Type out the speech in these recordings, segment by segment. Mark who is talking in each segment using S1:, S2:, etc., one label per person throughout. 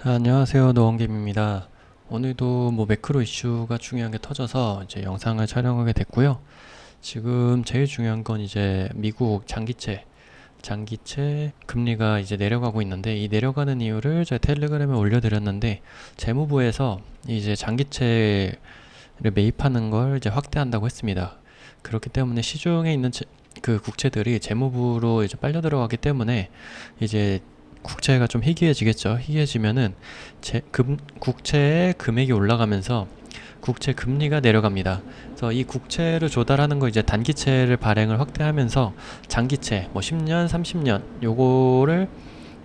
S1: 자, 안녕하세요. 노원김입니다. 오늘도 매크로 이슈가 중요한 게 터져서 이제 영상을 촬영하게 됐고요. 지금 제일 중요한 건 이제 미국 장기채 금리가 이제 내려가고 있는데, 이 내려가는 이유를 제가 텔레그램에 올려드렸는데, 재무부에서 이제 장기채를 매입하는 걸 이제 확대한다고 했습니다. 그렇기 때문에 시중에 있는 그 국채들이 재무부로 이제 빨려 들어가기 때문에 이제 국채가 좀 희귀해지겠죠. 희귀해지면은 국채의 금액이 올라가면서 국채 금리가 내려갑니다. 그래서 이 국채를 조달하는 거 이제 단기채를 발행을 확대하면서 장기채 10년, 30년 요거를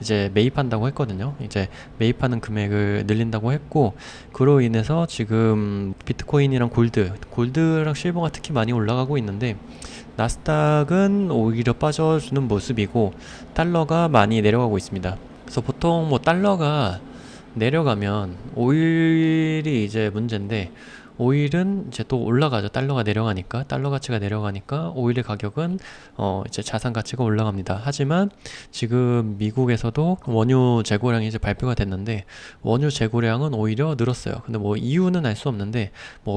S1: 이제 매입한다고 했거든요. 이제 매입하는 금액을 늘린다고 했고, 그로 인해서 지금 비트코인이랑 골드랑 실버가 특히 많이 올라가고 있는데, 나스닥은 오히려 빠져주는 모습이고 달러가 많이 내려가고 있습니다. 그래서 보통 달러가 내려가면 오일이 이제 문제인데, 오일은 이제 또 올라가죠. 달러가 내려가니까, 달러 가치가 내려가니까 오일의 가격은 이제 자산 가치가 올라갑니다. 하지만 지금 미국에서도 원유 재고량이 이제 발표가 됐는데, 원유 재고량은 오히려 늘었어요. 근데 이유는 알 수 없는데,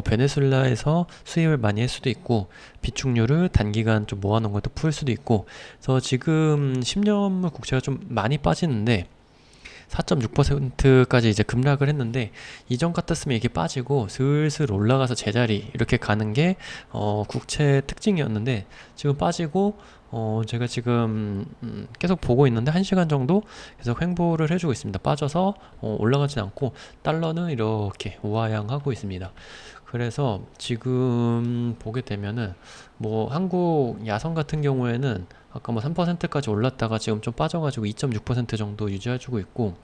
S1: 베네수엘라에서 수입을 많이 할 수도 있고, 비축류를 단기간 좀 모아놓은 것도 풀 수도 있고, 그래서 지금 10년물 국채가 좀 많이 빠지는데 4.6%까지 이제 급락을 했는데, 이전 같았으면 이게 빠지고 슬슬 올라가서 제자리 이렇게 가는 게 국채 특징이었는데, 지금 빠지고 제가 지금 계속 보고 있는데 1시간 정도 계속 횡보를 해주고 있습니다. 빠져서 올라가진 않고 달러는 이렇게 우하향하고 있습니다. 그래서 지금 보게 되면은 한국 야선 같은 경우에는 아까 3%까지 올랐다가 지금 좀 빠져가지고 2.6% 정도 유지해주고 있고,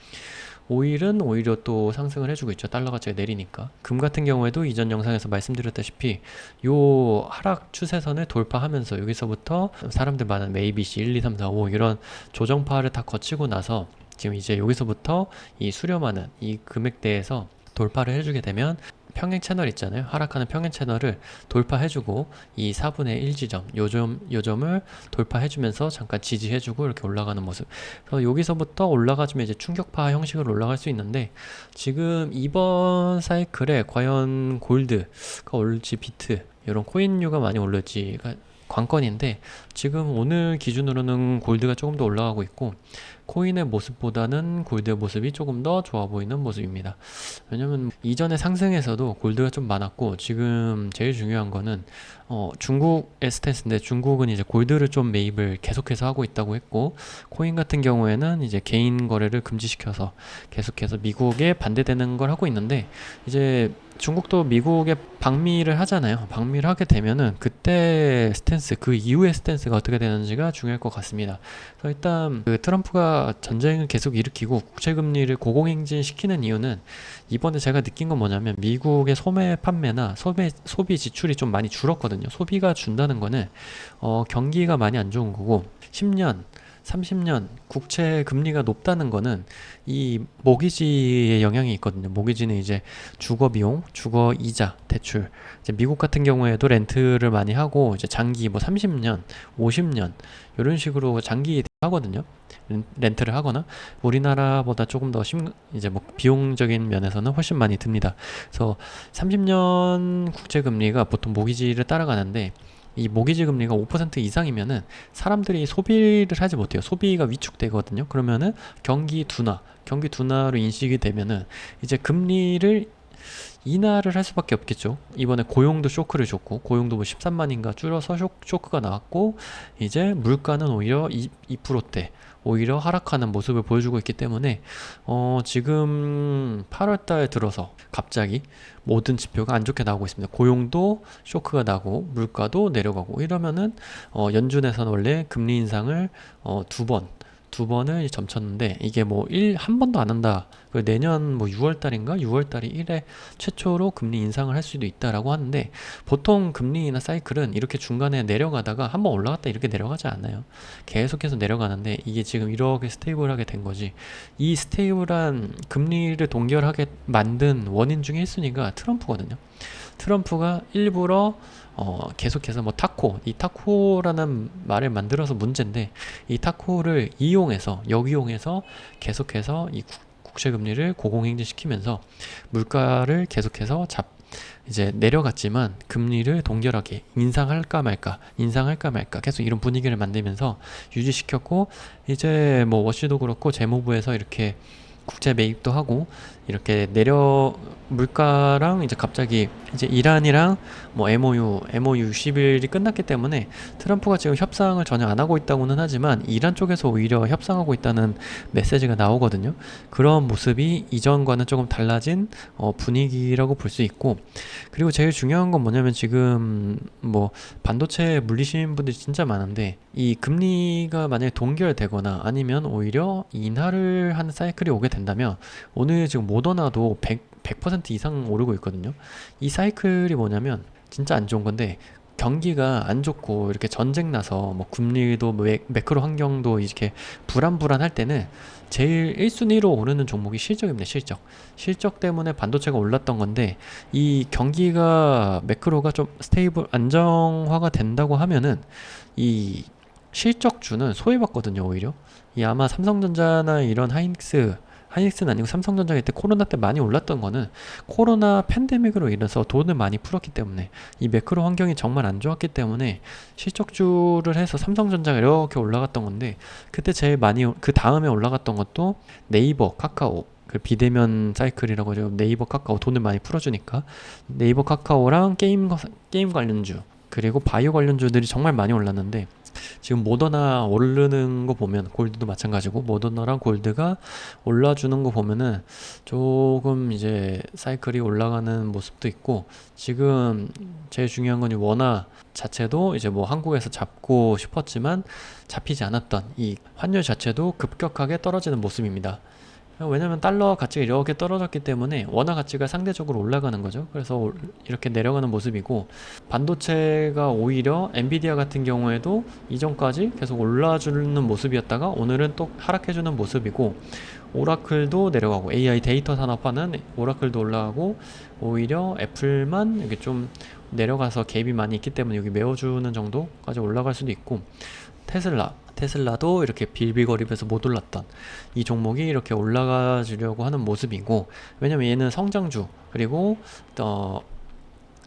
S1: 오일은 오히려 또 상승을 해주고 있죠. 달러 가치가 내리니까. 금 같은 경우에도 이전 영상에서 말씀드렸다시피 요 하락 추세선을 돌파하면서 여기서부터 사람들 많은 ABC 1, 2, 3, 4, 5 이런 조정파를 다 거치고 나서 지금 이제 여기서부터 이 수렴하는 이 금액대에서 돌파를 해주게 되면 평행 채널 있잖아요. 하락하는 평행 채널을 돌파해주고 이 4분의 1 지점, 요점을 돌파해주면서 잠깐 지지해주고 이렇게 올라가는 모습. 그래서 여기서부터 올라가주면 이제 충격파 형식으로 올라갈 수 있는데, 지금 이번 사이클에 과연 골드가 올지 비트 이런 코인류가 많이 올릴지가 관건인데, 지금 오늘 기준으로는 골드가 조금 더 올라가고 있고, 코인의 모습보다는 골드의 모습이 조금 더 좋아 보이는 모습입니다. 왜냐면 이전에 상승에서도 골드가 좀 많았고, 지금 제일 중요한 거는 중국의 스탠스인데, 중국은 이제 골드를 좀 매입을 계속해서 하고 있다고 했고, 코인 같은 경우에는 이제 개인 거래를 금지시켜서 계속해서 미국에 반대되는 걸 하고 있는데, 이제 중국도 미국에 방미를 하잖아요. 방미를 하게 되면은 그때 스탠스, 그 이후의 스탠스가 어떻게 되는지가 중요할 것 같습니다. 그래서 일단 그 트럼프가 전쟁을 계속 일으키고 국채금리를 고공행진시키는 이유는, 이번에 제가 느낀 건 뭐냐면 미국의 소매 판매나 소비 지출이 좀 많이 줄었거든요. 소비가 준다는 거는 경기가 많이 안 좋은 거고, 10년 30년 국채 금리가 높다는 거는 이 모기지의 영향이 있거든요. 모기지는 이제 주거 비용, 주거 이자, 대출. 이제 미국 같은 경우에도 렌트를 많이 하고, 이제 장기 30년, 50년 이런 식으로 장기 하거든요. 렌트를 하거나, 우리나라보다 조금 더 이제 비용적인 면에서는 훨씬 많이 듭니다. 그래서 30년 국채 금리가 보통 모기지를 따라가는데, 이 모기지 금리가 5% 이상이면은 사람들이 소비를 하지 못해요. 소비가 위축되거든요. 그러면은 경기 둔화로 인식이 되면은 이제 금리를 인하를 할 수밖에 없겠죠. 이번에 고용도 쇼크를 줬고, 고용도 13만인가 줄어서 쇼크가 나왔고, 이제 물가는 오히려 2%대 오히려 하락하는 모습을 보여주고 있기 때문에 지금 8월달 들어서 갑자기 모든 지표가 안 좋게 나오고 있습니다. 고용도 쇼크가 나고 물가도 내려가고 이러면은 연준에서는 원래 금리 인상을 두 번을 점쳤는데, 이게 한 번도 안 한다. 내년 6월달인가? 6월달이 1회 최초로 금리 인상을 할 수도 있다라고 하는데, 보통 금리나 사이클은 이렇게 중간에 내려가다가 한번 올라갔다 이렇게 내려가지 않아요. 계속해서 내려가는데, 이게 지금 이렇게 스테이블하게 된 거지. 이 스테이블한 금리를 동결하게 만든 원인 중에 1순위가 트럼프거든요. 트럼프가 일부러 계속해서 이 타코라는 말을 만들어서 문제인데, 이 타코를 역이용해서 계속해서 이 국채 금리를 고공행진시키면서 물가를 계속해서 이제 내려갔지만 금리를 동결하게 인상할까 말까 계속 이런 분위기를 만들면서 유지시켰고, 이제 뭐 워시도 그렇고 재무부에서 이렇게 국채 매입도 하고 이렇게 물가랑 이제 갑자기 이제 이란이랑 뭐 MOU 60일이 끝났기 때문에 트럼프가 지금 협상을 전혀 안 하고 있다고는 하지만 이란 쪽에서 오히려 협상하고 있다는 메시지가 나오거든요. 그런 모습이 이전과는 조금 달라진 분위기라고 볼 수 있고, 그리고 제일 중요한 건 뭐냐면 지금 뭐 반도체 물리신 분들이 진짜 많은데 이 금리가 만약에 동결되거나 아니면 오히려 인하를 하는 사이클이 오게 된다면, 오늘 지금 모더나도 100% 이상 오르고 있거든요. 이 사이클이 뭐냐면 진짜 안 좋은 건데, 경기가 안 좋고 이렇게 전쟁 나서 뭐 금리도 매크로 환경도 이렇게 불안할 때는 제일 1순위로 오르는 종목이 실적입니다. 실적 때문에 반도체가 올랐던 건데, 이 경기가 매크로가 좀 스테이블 안정화가 된다고 하면은 이 실적주는 소외받거든요. 오히려 이 아마 삼성전자나 이런 하이닉스는 아니고 삼성전자가 이때 코로나 때 많이 올랐던 거는 코로나 팬데믹으로 인해서 돈을 많이 풀었기 때문에, 이 매크로 환경이 정말 안 좋았기 때문에 실적주를 해서 삼성전자가 이렇게 올라갔던 건데, 그때 제일 많이 그 다음에 올라갔던 것도 네이버, 카카오, 그 비대면 사이클이라고 하죠. 네이버, 카카오 돈을 많이 풀어주니까 네이버, 카카오랑 게임 관련주 그리고 바이오 관련주들이 정말 많이 올랐는데, 지금 모더나 오르는 거 보면 골드도 마찬가지고 모더나랑 골드가 올라주는 거 보면은 조금 이제 사이클이 올라가는 모습도 있고, 지금 제일 중요한 건 이 원화 자체도 이제 뭐 한국에서 잡고 싶었지만 잡히지 않았던 이 환율 자체도 급격하게 떨어지는 모습입니다. 왜냐면 달러 가치가 이렇게 떨어졌기 때문에 원화 가치가 상대적으로 올라가는 거죠. 그래서 이렇게 내려가는 모습이고, 반도체가 오히려 엔비디아 같은 경우에도 이전까지 계속 올라주는 모습이었다가 오늘은 또 하락해주는 모습이고, 오라클도 내려가고 AI 데이터 산업화는 오라클도 올라가고, 오히려 애플만 이렇게 좀 내려가서 갭이 많이 있기 때문에 여기 메워주는 정도까지 올라갈 수도 있고, 테슬라도 이렇게 빌빌거리면서 못 올랐던 이 종목이 이렇게 올라가 주려고 하는 모습이고, 왜냐면 얘는 성장주, 그리고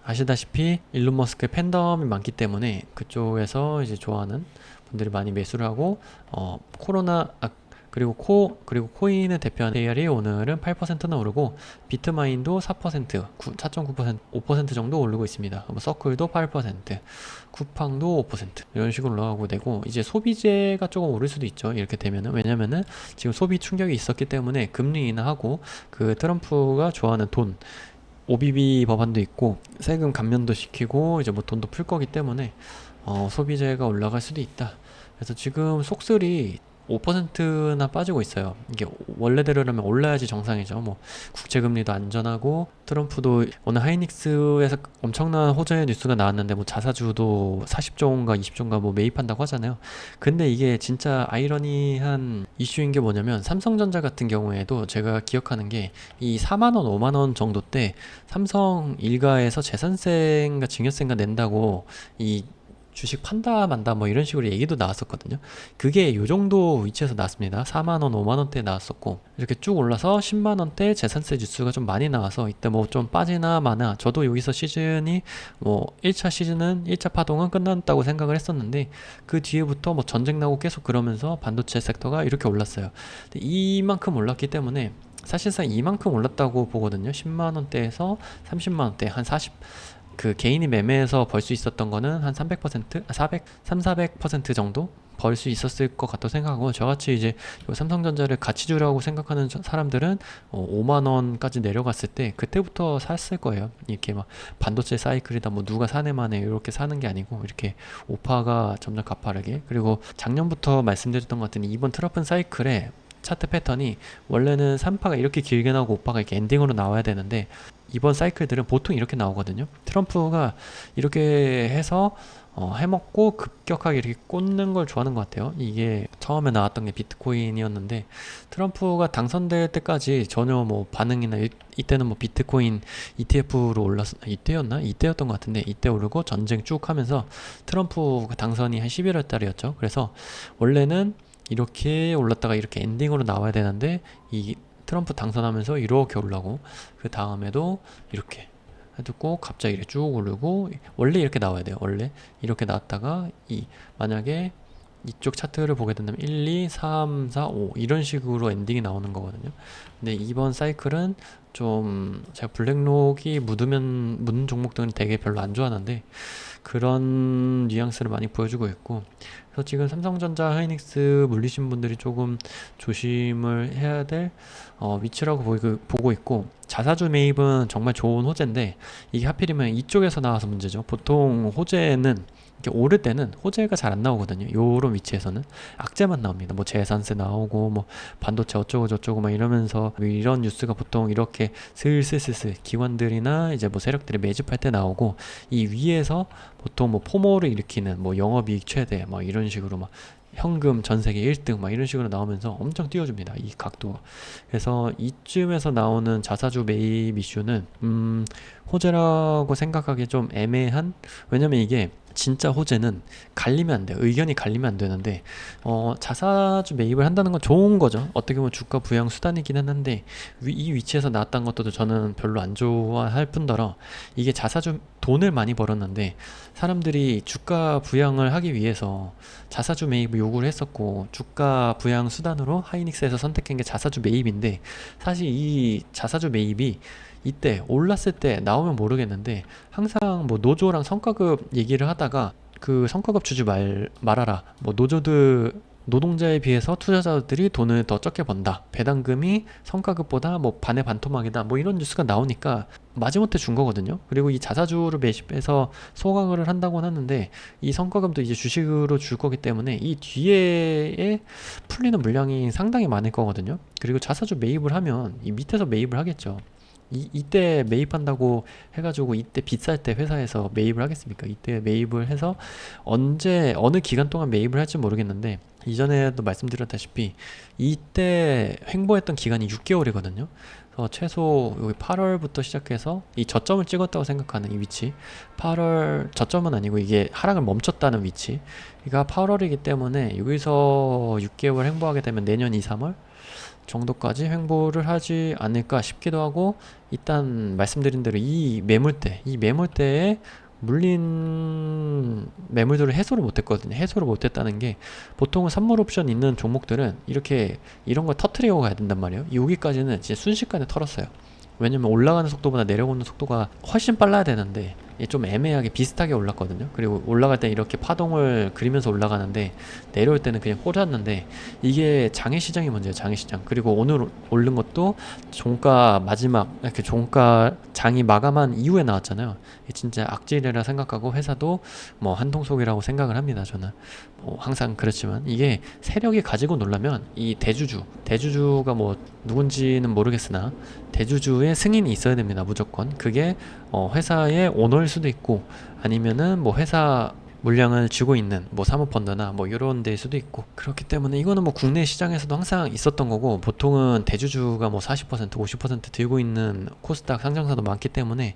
S1: 아시다시피 일론 머스크의 팬덤이 많기 때문에 그쪽에서 이제 좋아하는 분들이 많이 매수를 하고, 그리고 코인을 대표하는 AR이 오늘은 8%나 오르고, 비트마인도 4%, 4.9%, 5% 정도 오르고 있습니다. 서클도 8%, 쿠팡도 5% 이런 식으로 올라가고 되고, 이제 소비재가 조금 오를 수도 있죠. 이렇게 되면은, 왜냐면은 지금 소비 충격이 있었기 때문에 금리 인하하고 그 트럼프가 좋아하는 돈, OBB 법안도 있고 세금 감면도 시키고 이제 뭐 돈도 풀 거기 때문에 소비재가 올라갈 수도 있다. 그래서 지금 속슬이 5%나 빠지고 있어요. 이게 원래대로라면 올라야지 정상이죠. 뭐 국채금리도 안전하고, 트럼프도 오늘 하이닉스에서 엄청난 호재의 뉴스가 나왔는데 뭐 자사주도 40조인가 20조인가 뭐 매입한다고 하잖아요. 근데 이게 진짜 아이러니한 이슈인 게 뭐냐면, 삼성전자 같은 경우에도 제가 기억하는 게 이 4만원 5만원 정도 때 삼성 일가에서 재산세인가 증여세인가 낸다고 이 주식 판다 만다 뭐 이런 식으로 얘기도 나왔었거든요. 그게 요 정도 위치에서 나왔습니다. 4만원 5만원대 나왔었고, 이렇게 쭉 올라서 10만원대 재산세 뉴스가 좀 많이 나와서 이때 뭐 좀 빠지나 마나, 저도 여기서 시즌이 뭐 1차 파동은 끝났다고 생각을 했었는데, 그 뒤에부터 뭐 전쟁 나고 계속 그러면서 반도체 섹터가 이렇게 올랐어요. 근데 이만큼 올랐기 때문에 사실상 이만큼 올랐다고 보거든요. 10만원대에서 30만원대 한 40, 그 개인이 매매해서 벌 수 있었던 거는 한 300%, 400% 정도 벌 수 있었을 것 같다고 생각하고, 저같이 이제 삼성전자를 가치주라고 생각하는 사람들은 5만원까지 내려갔을 때 그때부터 샀을 거예요. 이렇게 막 반도체 사이클이다 뭐 누가 사네 마네 이렇게 사는 게 아니고, 이렇게 오파가 점점 가파르게. 그리고 작년부터 말씀드렸던 것 같은 이번 트러픈 사이클에 차트 패턴이 원래는 3파가 이렇게 길게 나오고 5파가 이렇게 엔딩으로 나와야 되는데, 이번 사이클들은 보통 이렇게 나오거든요. 트럼프가 이렇게 해서 해먹고 급격하게 이렇게 꽂는 걸 좋아하는 것 같아요. 이게 처음에 나왔던 게 비트코인이었는데, 트럼프가 당선될 때까지 전혀 뭐 반응이나 이때는 뭐 비트코인 ETF로 이때였던 것 같은데, 이때 오르고 전쟁 쭉 하면서 트럼프가 당선이 한 11월 달이었죠. 그래서 원래는 이렇게 올랐다가 이렇게 엔딩으로 나와야 되는데, 이 트럼프 당선하면서 이렇게 올라고, 그 다음에도 이렇게 해두고 갑자기 이렇게 쭉 오르고, 원래 이렇게 나와야 돼요. 원래 이렇게 나왔다가 만약에 이쪽 차트를 보게 된다면 1, 2, 3, 4, 5 이런 식으로 엔딩이 나오는 거거든요. 근데 이번 사이클은 좀 제가 블랙록이 묻은 종목들은 되게 별로 안 좋아하는데 그런 뉘앙스를 많이 보여주고 있고, 그래서 지금 삼성전자, 하이닉스 물리신 분들이 조금 조심을 해야 될 위치라고 보고 있고, 자사주 매입은 정말 좋은 호재인데 이게 하필이면 이쪽에서 나와서 문제죠. 보통 호재는 이렇게 오를 때는 호재가 잘 안 나오거든요. 요런 위치에서는 악재만 나옵니다. 뭐 재산세 나오고 뭐 반도체 어쩌고 저쩌고 막 이러면서 이런 뉴스가 보통 이렇게 슬슬슬슬 기관들이나 이제 뭐 세력들이 매집할 때 나오고, 이 위에서 보통 뭐 포모를 일으키는 뭐 영업이익 최대 막 이런 식으로 막 현금 전 세계 1등 막 이런 식으로 나오면서 엄청 띄워줍니다. 이 각도. 그래서 이쯤에서 나오는 자사주 매입 이슈는 호재라고 생각하기 좀 애매한, 왜냐면 이게 진짜 호재는 갈리면 안 돼요. 의견이 갈리면 안 되는데 자사주 매입을 한다는 건 좋은 거죠. 어떻게 보면 주가 부양 수단이기는 한데 이 위치에서 나왔다는 것도 저는 별로 안 좋아할 뿐더러, 이게 자사주 돈을 많이 벌었는데 사람들이 주가 부양을 하기 위해서 자사주 매입을 요구를 했었고, 주가 부양 수단으로 하이닉스에서 선택한 게 자사주 매입인데, 사실 이 자사주 매입이 이때 올랐을 때 나오면 모르겠는데 항상 뭐 노조랑 성과급 얘기를 하다가 그 성과급 주지 말아라, 뭐 노동자에 비해서 투자자들이 돈을 더 적게 번다, 배당금이 성과급보다 뭐 반의 반토막이다, 뭐 이런 뉴스가 나오니까 마지못해 준 거거든요. 그리고 이 자사주를 매집해서 소각을 한다고 하는데 이 성과금도 이제 주식으로 줄 거기 때문에 이 뒤에 풀리는 물량이 상당히 많을 거거든요. 그리고 자사주 매입을 하면 이 밑에서 매입을 하겠죠. 이때 매입한다고 해가지고 이때 비쌀 때 회사에서 매입을 하겠습니까? 이때 매입을 해서 언제 어느 기간 동안 매입을 할지 모르겠는데, 이전에도 말씀드렸다시피 이때 횡보했던 기간이 6개월이거든요. 그래서 최소 여기 8월부터 시작해서 이 저점을 찍었다고 생각하는 이 위치, 8월 저점은 아니고 이게 하락을 멈췄다는 위치, 그러니까 8월이기 때문에 여기서 6개월 횡보하게 되면 내년 2, 3월 정도까지 횡보를 하지 않을까 싶기도 하고, 일단 말씀드린 대로 이 매물대에 물린 매물들을 해소를 못했거든요. 해소를 못했다는 게, 보통은 선물 옵션 있는 종목들은 이런 걸 터트리고 가야 된단 말이에요. 여기까지는 진짜 순식간에 털었어요. 왜냐면 올라가는 속도보다 내려오는 속도가 훨씬 빨라야 되는데 좀 애매하게 비슷하게 올랐거든요. 그리고 올라갈 때 이렇게 파동을 그리면서 올라가는데 내려올 때는 그냥 꽂았는데, 이게 장외시장이 문제예요. 장외시장. 그리고 오늘 오른 것도 종가 마지막 이렇게 종가 장이 마감한 이후에 나왔잖아요. 진짜 악질이라 생각하고 회사도 뭐 한통속이라고 생각을 합니다. 저는 뭐 항상 그렇지만, 이게 세력이 가지고 놀라면 이 대주주가 뭐 누군지는 모르겠으나 대주주의 승인이 있어야 됩니다. 무조건. 그게 회사의 오너일 수도 있고, 아니면은 뭐 회사 물량을 쥐고 있는 뭐 사모펀드나 뭐 이런 데일 수도 있고, 그렇기 때문에 이거는 뭐 국내 시장에서도 항상 있었던 거고, 보통은 대주주가 뭐 40%, 50% 들고 있는 코스닥 상장사도 많기 때문에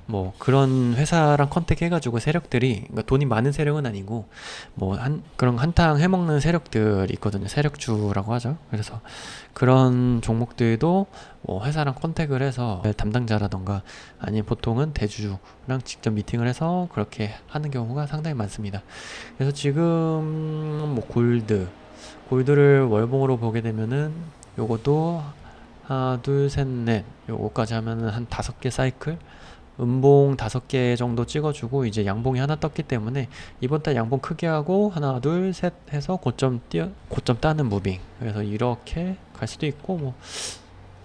S1: 뭐 그런 회사랑 컨택 해가지고 세력들이, 그러니까 돈이 많은 세력은 아니고 뭐 그런 한탕 해먹는 세력들이 있거든요. 세력주라고 하죠. 그래서 그런 종목들도 뭐 회사랑 컨택을 해서 담당자라던가 아니면 보통은 대주주랑 직접 미팅을 해서 그렇게 하는 경우가 상당히 많습니다. 그래서 지금 뭐 골드를 월봉으로 보게 되면은 요것도 하나 둘 셋 넷 요거까지 하면은 한 5개 사이클, 음봉 5개 정도 찍어주고 이제 양봉이 하나 떴기 때문에 이번 달 양봉 크게 하고 하나 둘 셋 해서 고점 따는 무빙. 그래서 이렇게 갈 수도 있고, 뭐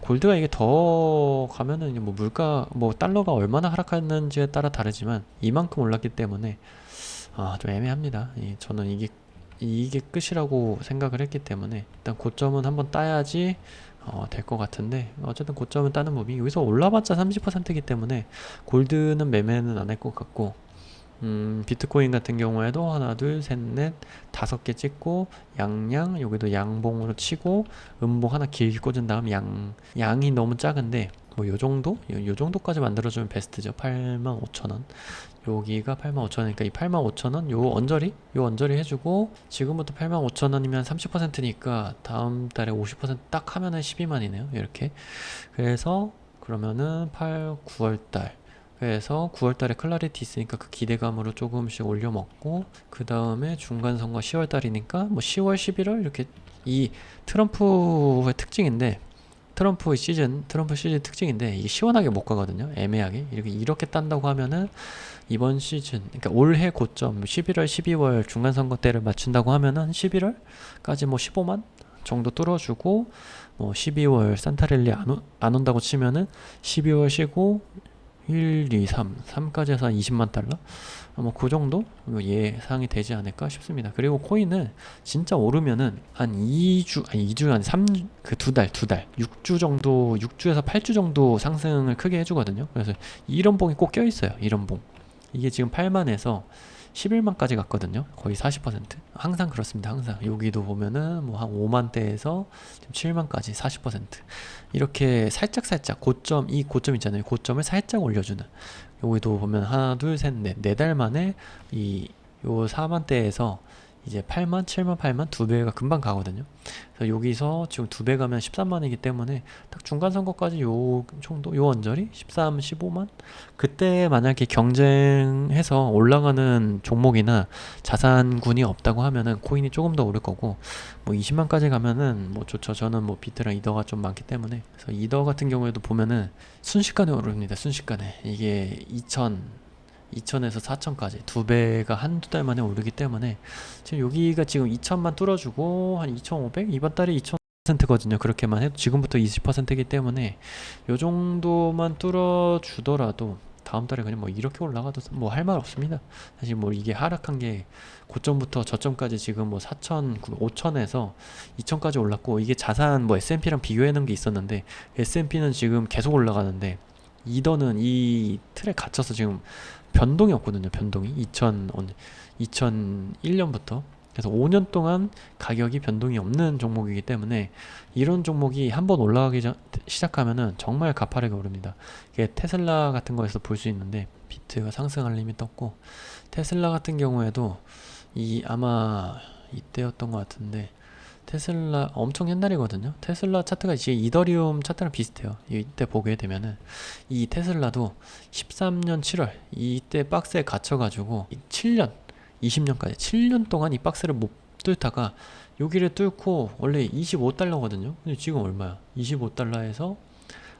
S1: 골드가 이게 더 가면은 뭐 물가 뭐 달러가 얼마나 하락하는지에 따라 다르지만 이만큼 올랐기 때문에 좀 애매합니다. 저는 이게 끝이라고 생각을 했기 때문에 일단 고점은 한번 따야지 될 것 같은데, 어쨌든 고점은 따는 무빙. 여기서 올라봤자 30%이기 때문에 골드는 매매는 안 할 것 같고, 비트코인 같은 경우에도 하나 둘 셋 넷 5개 찍고 여기도 양봉으로 치고 음봉 하나 길게 꽂은 다음 양이 너무 작은데 뭐 요 정도? 요 정도까지 만들어주면 베스트죠. 85,000원. 여기가 85,000원이니까 이 85,000원 요 언저리 해주고 지금부터 85,000원이면 30%니까 다음 달에 50%딱 하면은 12만이네요. 이렇게. 그래서 그러면은 9월 달. 그래서 9월 달에 클라리티 있으니까 그 기대감으로 조금씩 올려먹고 그 다음에 중간 선거 10월 달이니까 뭐 10월, 11월 이렇게 이 트럼프의 특징인데 트럼프 시즌 특징인데 이게 시원하게 못 가거든요. 애매하게 이렇게 딴다고 하면은 이번 시즌 그러니까 올해 고점 11월 12월 중간 선거 때를 맞춘다고 하면은 11월까지 뭐 15만 정도 뚫어주고 뭐 12월 산타랠리 안 온다고 치면은 12월 쉬고 1, 2, 3까지 해서 한 20만 달러? 뭐 그 정도 예상이 되지 않을까 싶습니다. 그리고 코인은 진짜 오르면은 한 2주, 아니 2주, 한 3, 그 두 달, 6주 정도, 6주에서 8주 정도 상승을 크게 해주거든요. 그래서 이런 봉이 꼭 껴있어요. 이런 봉. 이게 지금 8만에서 11만까지 갔거든요. 거의 40%. 항상 그렇습니다. 항상. 여기도 보면은 뭐 한 5만대에서 7만까지 40%. 이렇게 살짝 이 고점 있잖아요. 고점을 살짝 올려주는. 여기도 보면 하나, 둘, 셋, 넷. 4달 만에 요 4만대에서 이제 8만, 7만, 8만 두 배가 금방 가거든요. 그래서 여기서 지금 두 배 가면 13만이기 때문에 딱 중간 선거까지 요 정도, 요 언저리 13, 15만. 그때 만약에 경쟁해서 올라가는 종목이나 자산군이 없다고 하면은 코인이 조금 더 오를 거고 뭐 20만까지 가면은 뭐 좋죠. 저는 뭐 비트랑 이더 좀 많기 때문에 그래서 이더 같은 경우에도 보면은 순식간에 오릅니다. 순식간에 이게 2000에서 4000까지 두 배가 한두 달 만에 오르기 때문에 지금 여기가 지금 2000만 뚫어주고 한 2500? 이번 달에 2000%거든요. 그렇게만 해도 지금부터 20%이기 때문에 요 정도만 뚫어주더라도 다음 달에 그냥 뭐 이렇게 올라가도 뭐 할 말 없습니다. 사실 뭐 이게 하락한 게 고점부터 저점까지 지금 뭐 4000, 5000에서 2000까지 올랐고 이게 자산 뭐 S&P랑 비교해 놓은 게 있었는데 S&P는 지금 계속 올라가는데 이더는 이 틀에 갇혀서 지금 변동이 없거든요. 변동이 2001년부터 그래서 5년 동안 가격이 변동이 없는 종목이기 때문에 이런 종목이 한번 올라가기 시작하면은 정말 가파르게 오릅니다. 이게 테슬라 같은 거에서 볼 수 있는데 비트가 상승할 힘이 떴고 테슬라 같은 경우에도 아마 이때였던 것 같은데 테슬라 엄청 옛날이거든요. 테슬라 차트가 이제 이더리움 차트랑 비슷해요. 이때 보게 되면은 이 테슬라도 13년 7월 이때 박스에 갇혀가지고 7년 20년까지 7년 동안 이 박스를 못 뚫다가 여기를 뚫고 원래 25달러거든요. 근데 지금 얼마야? 25달러에서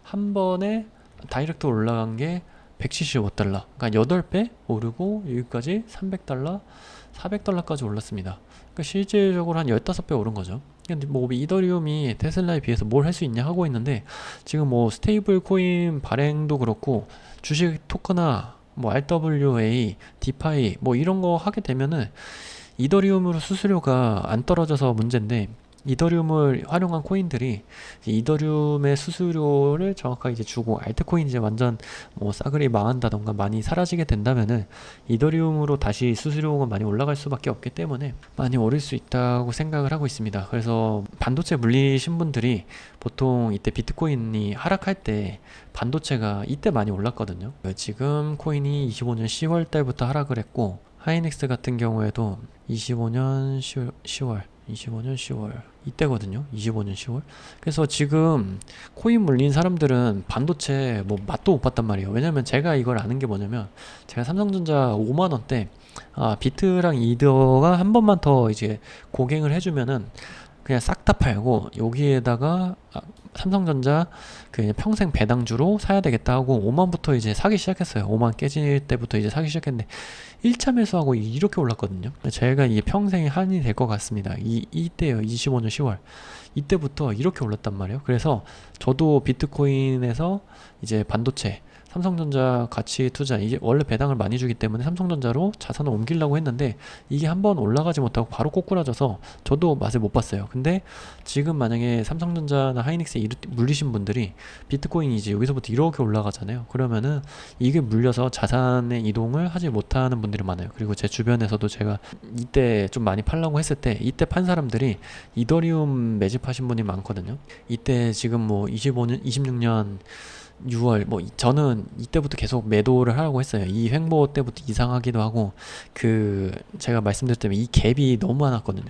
S1: 한 번에 다이렉트 올라간 게 175달러. 그러니까 8배 오르고 여기까지 300달러, 400달러까지 올랐습니다. 그러니까 실질적으로 한 15배 오른 거죠. 근데 뭐 이더리움이 테슬라에 비해서 뭘 할 수 있냐 하고 있는데 지금 뭐 스테이블 코인 발행도 그렇고 주식 토크나 뭐 RWA, 디파이 뭐 이런 거 하게 되면은 이더리움으로 수수료가 안 떨어져서 문제인데 이더리움을 활용한 코인들이 이더리움의 수수료를 정확하게 이제 주고 알트코인 이제 완전 뭐 싸그리 망한다던가 많이 사라지게 된다면은 이더리움으로 다시 수수료가 많이 올라갈 수밖에 없기 때문에 많이 오를 수 있다고 생각을 하고 있습니다. 그래서 반도체 물리신 분들이 보통 이때 비트코인이 하락할 때 반도체가 이때 많이 올랐거든요. 지금 코인이 25년 10월 달부터 하락을 했고 하이닉스 같은 경우에도 25년 10월 이때거든요. 25년 10월. 그래서 지금 코인 물린 사람들은 반도체 뭐 맛도 못 봤단 말이에요. 왜냐면 제가 이걸 아는 게 뭐냐면 제가 삼성전자 5만원 때 비트랑 이더가 한 번만 더 이제 고갱을 해주면은 그냥 싹 다 팔고 여기에다가 삼성전자 그냥 평생 배당주로 사야 되겠다 하고 5만부터 이제 사기 시작했어요. 5만 깨질 때부터 이제 사기 시작했는데 1차 매수하고 이렇게 올랐거든요. 제가 이게 평생의 한이 될 것 같습니다. 이때요. 25년 10월. 이때부터 이렇게 올랐단 말이에요. 그래서 저도 비트코인에서 이제 반도체 삼성전자 가치 투자 이게 원래 배당을 많이 주기 때문에 삼성전자로 자산을 옮기려고 했는데 이게 한번 올라가지 못하고 바로 꼬꾸라져서 저도 맛을 못 봤어요. 근데 지금 만약에 삼성전자나 하이닉스에 물리신 분들이 비트코인이 이제 여기서부터 이렇게 올라가잖아요. 그러면은 이게 물려서 자산의 이동을 하지 못하는 분들이 많아요. 그리고 제 주변에서도 제가 이때 좀 많이 팔라고 했을 때 이때 판 사람들이 이더리움 매집하신 분이 많거든요. 이때 지금 뭐 25년 26년 6월 뭐 저는 이때부터 계속 매도를 하라고 했어요. 이 횡보 때부터 이상하기도 하고 그 제가 말씀드렸다면 이 갭이 너무 많았거든요.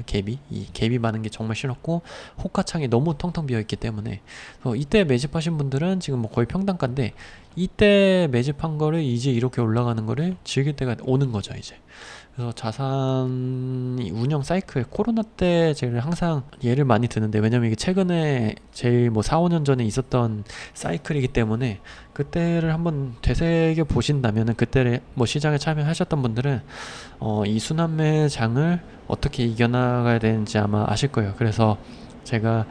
S1: 이 갭이 많은 게 정말 싫었고 호가창이 너무 텅텅 비어 있기 때문에 이때 매집하신 분들은 지금 뭐 거의 평단가인데 이때 매집한 거를 이제 이렇게 올라가는 거를 즐길 때가 오는 거죠 이제. 그래서 자산 운영 사이클 코로나 때 제가 항상 예를 많이 드는데 왜냐면 이게 최근에 제일 뭐 4, 5년 전에 있었던 사이클이기 때문에 그때를 한번 되새겨 보신다면은 그때 뭐 시장에 참여하셨던 분들은 이 순환매장을 어떻게 이겨나가야 되는지 아마 아실 거예요. 그래서 제가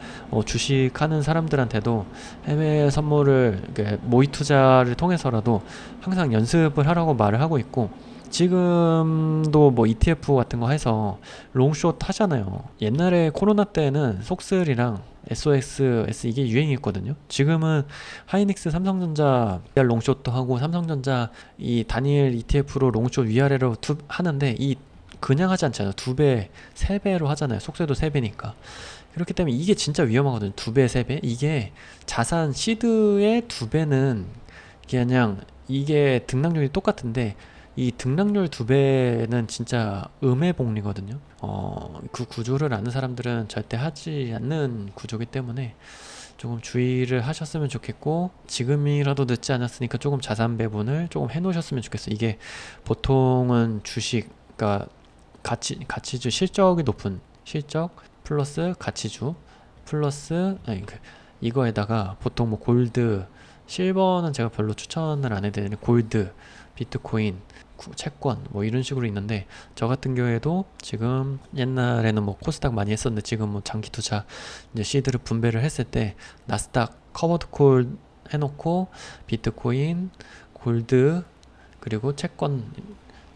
S1: 주식하는 사람들한테도 해외 선물을 모의 투자를 통해서라도 항상 연습을 하라고 말을 하고 있고 지금도 뭐 ETF 같은 거 해서 롱숏 하잖아요. 옛날에 코로나 때는 속슬이랑 SOXS 이게 유행이었거든요. 지금은 하이닉스 삼성전자 위아래 롱숏도 하고 삼성전자 이 단일 ETF로 롱숏 위아래로 하는데 이 그냥 하지 않잖아요. 2배, 3배로 하잖아요. 속세도 3배니까. 그렇기 때문에 이게 진짜 위험하거든요. 2배, 3배. 이게 자산 시드의 2배는 그냥 이게 등락률이 똑같은데 이 등락률 2배는 진짜 음해복리거든요. 그 구조를 아는 사람들은 절대 하지 않는 구조기 때문에 조금 주의를 하셨으면 좋겠고 지금이라도 늦지 않았으니까 조금 자산 배분을 조금 해 놓으셨으면 좋겠어요. 이게 보통은 주식, 그러니까 가치주 실적이 높은 실적 플러스 가치주 플러스 이거에다가 보통 뭐 골드, 실버는 제가 별로 추천을 안 해드리는 골드, 비트코인, 채권 뭐 이런 식으로 있는데 저 같은 경우에도 지금 옛날에는 뭐 코스닥 많이 했었는데 지금 뭐 장기 투자 이제 시드를 분배를 했을 때 나스닥 커버드 콜 해놓고 비트코인, 골드 그리고 채권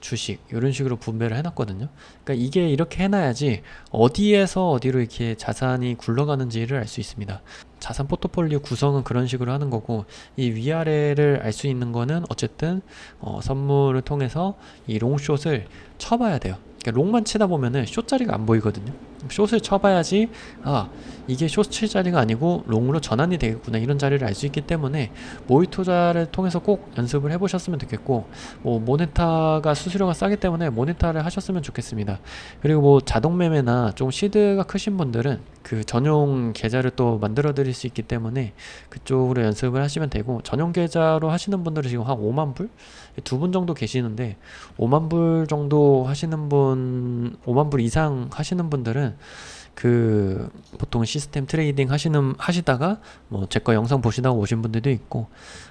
S1: 주식 이런 식으로 분배를 해놨거든요. 그러니까 이게 이렇게 해놔야지 어디에서 어디로 이렇게 자산이 굴러가는지를 알 수 있습니다. 자산 포트폴리오 구성은 그런 식으로 하는 거고 이 위아래를 알 수 있는 거는 어쨌든 선물을 통해서 이 롱숏을 쳐봐야 돼요. 그러니까 롱만 치다 보면은 숏 자리가 안 보이거든요. 숏을 쳐봐야지 이게 숏 칠 자리가 아니고 롱으로 전환이 되겠구나 이런 자리를 알 수 있기 때문에 모의 투자를 통해서 꼭 연습을 해보셨으면 좋겠고 뭐 모네타가 수수료가 싸기 때문에 모네타를 하셨으면 좋겠습니다. 그리고 뭐 자동 매매나 좀 시드가 크신 분들은 그 전용 계좌를 또 만들어 드릴 수 있기 때문에 그쪽으로 연습을 하시면 되고 전용 계좌로 하시는 분들은 지금 한 5만 불? 2분 정도 계시는데 5만 불 정도 하시는 분 5만 불 이상 하시는 분들은 그 보통 시스템 트레이딩 하시다가 뭐 제 거 영상 보시다가 오신 분들도 있고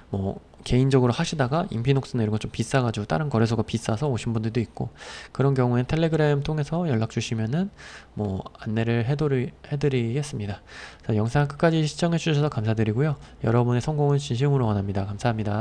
S1: 뭐 개인적으로 하시다가 인피녹스나 이런 거 좀 비싸가지고 다른 거래소가 비싸서 오신 분들도 있고 그런 경우엔 텔레그램 통해서 연락 주시면은 뭐 안내를 해드리겠습니다. 영상 끝까지 시청해 주셔서 감사드리고요. 여러분의 성공을 진심으로 원합니다. 감사합니다.